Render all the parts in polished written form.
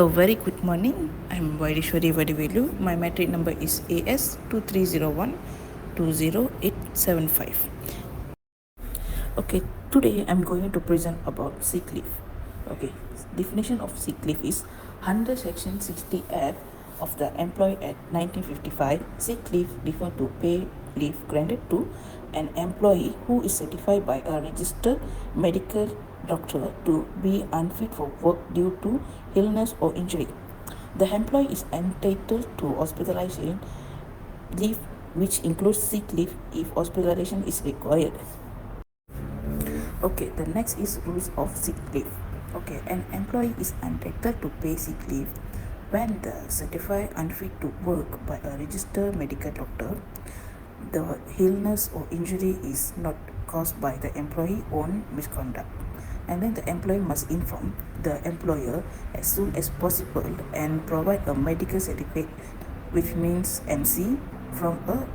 A very good morning. I'm Vaidishwari Vadivelu. My metric number is AS 2301 20875. Okay, today I'm going to present about sick leave. Okay, definition of sick leave is under Section 60F of the Employee Act 1955. Sick leave refer to pay leave granted to an employee who is certified by a registered medical doctor to be unfit for work due to illness or injury. The employee is entitled to hospitalization leave, which includes sick leave if hospitalization is required. Okay, the next is rules of sick leave. Okay, an employee is entitled to pay sick leave when the certified unfit to work by a registered medical doctor, the illness or injury is not caused by the employee's own misconduct, and then the employee must inform the employer as soon as possible and provide a medical certificate, which means MC, from a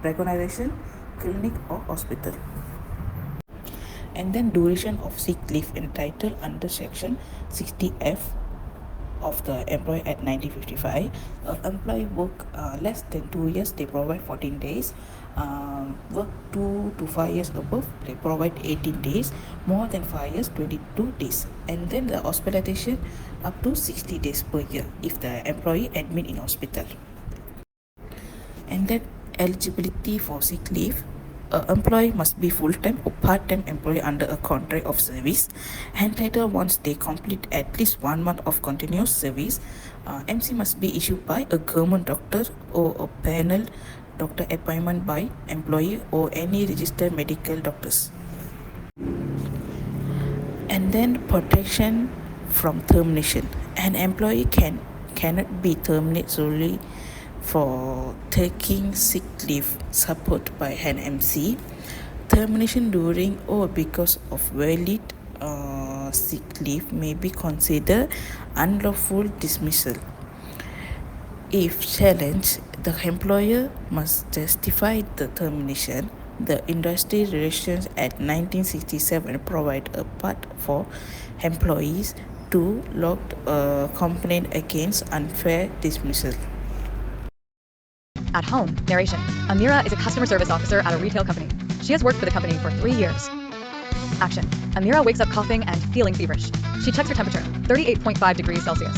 recognization clinic or hospital. And then duration of sick leave entitled under Section 60F of the Employee Act 1955. Employee work less than 2 years, they provide 14 days. Work 2 to 5 years above, they provide 18 days. More than 5 years, 22 days. And then the hospitalization up to 60 days per year if the employee admit in hospital. And then eligibility for sick leave. Employee must be full-time or part-time employee under a contract of service, entitled once they complete at least 1 month of continuous service. MC must be issued by a government doctor or a panel doctor appointment by employee or any registered medical doctors. And then protection from termination. An employee cannot be terminated solely for taking sick leave supported by an MC. Termination during or because of valid sick leave may be considered unlawful dismissal. If challenged, the employer must justify the termination. The Industry Relations Act 1967 provide a path for employees to lodge a complaint against unfair dismissal. At home, narration. Amira is a customer service officer at a retail company. She has worked for the company for 3 years. Action. Amira wakes up coughing and feeling feverish. She checks her temperature, 38.5 degrees Celsius.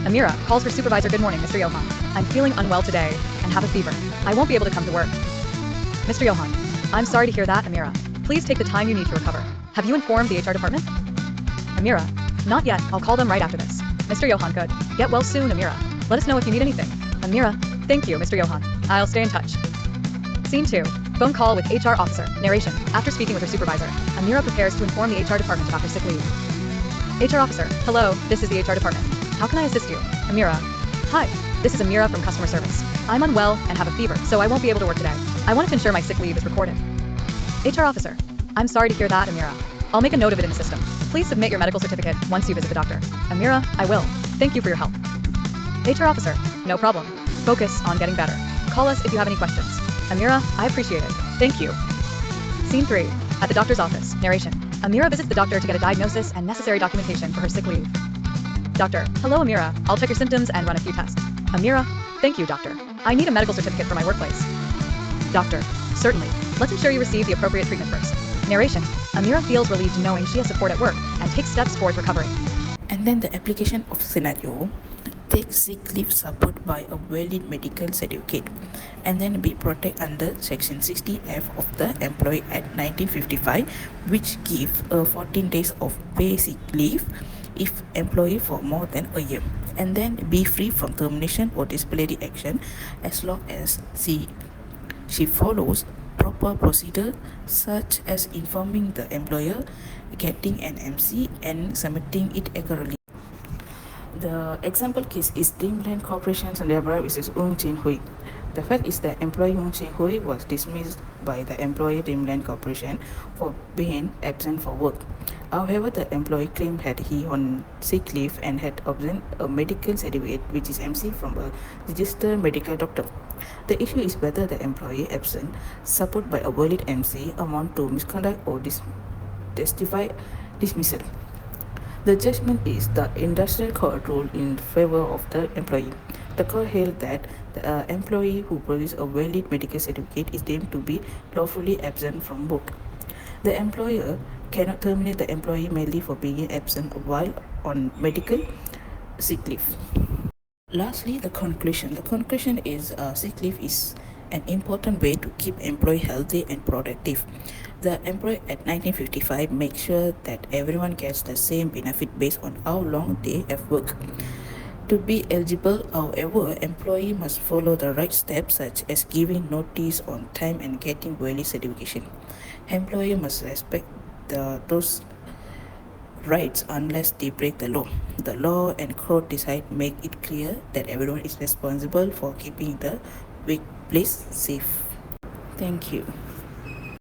Amira calls her supervisor. Good morning, Mr. Johan. I'm feeling unwell today and have a fever. I won't be able to come to work. Mr. Johan, I'm sorry to hear that, Amira. Please take the time you need to recover. Have you informed the HR department? Amira, not yet. I'll call them right after this. Mr. Johan, good. Get well soon, Amira. Let us know if you need anything. Amira, thank you, Mr. Johan. I'll stay in touch. Scene 2. Phone call with HR officer. Narration. After speaking with her supervisor, Amira prepares to inform the HR department about her sick leave. HR officer. Hello, this is the HR department. How can I assist you? Amira. Hi, this is Amira from customer service. I'm unwell and have a fever, so I won't be able to work today. I wanted to ensure my sick leave is recorded. HR officer. I'm sorry to hear that, Amira. I'll make a note of it in the system. Please submit your medical certificate once you visit the doctor. Amira, I will. Thank you for your help. HR officer. No problem. Focus on getting better. Call us if you have any questions. Amira, I appreciate it. Thank you. Scene 3. At the doctor's office. Narration. Amira visits the doctor to get a diagnosis and necessary documentation for her sick leave. Doctor. Hello, Amira. I'll check your symptoms and run a few tests. Amira. Thank you, doctor. I need a medical certificate for my workplace. Doctor. Certainly. Let's ensure you receive the appropriate treatment first. Narration. Amira feels relieved knowing she has support at work and takes steps towards recovery. And then the application of scenario. Take sick leave support by a valid medical certificate, and then be protected under Section 60F of the Employee Act 1955, which gives 14 days of paid sick leave if employee for more than a year, and then be free from termination or disciplinary action as long as she follows proper procedure such as informing the employer, getting an MC, and submitting it accurately. The example case is Dreamland Corporation and Labor versus Ung Chin Hui. The fact is that employee Ung Chin Hui was dismissed by the employer Dreamland Corporation for being absent for work. However, the employee claimed that he on sick leave and had obtained a medical certificate, which is MC, from a registered medical doctor. The issue is whether the employee absent, supported by a valid MC, amount to misconduct or justified dismissal. The judgment is the industrial court ruled in favor of the employee. The court held that the employee who produces a valid medical certificate is deemed to be lawfully absent from work. The employer cannot terminate the employee merely for being absent while on medical sick leave. Lastly, the conclusion. The conclusion is sick leave is an important way to keep employee healthy and productive. The employer at 1955 makes sure that everyone gets the same benefit based on how long they have worked. To be eligible, however, employee must follow the right steps such as giving notice on time and getting valid certification. Employer must respect those rights unless they break the law. The law and court decide make it clear that everyone is responsible for keeping the workplace safe. Thank you.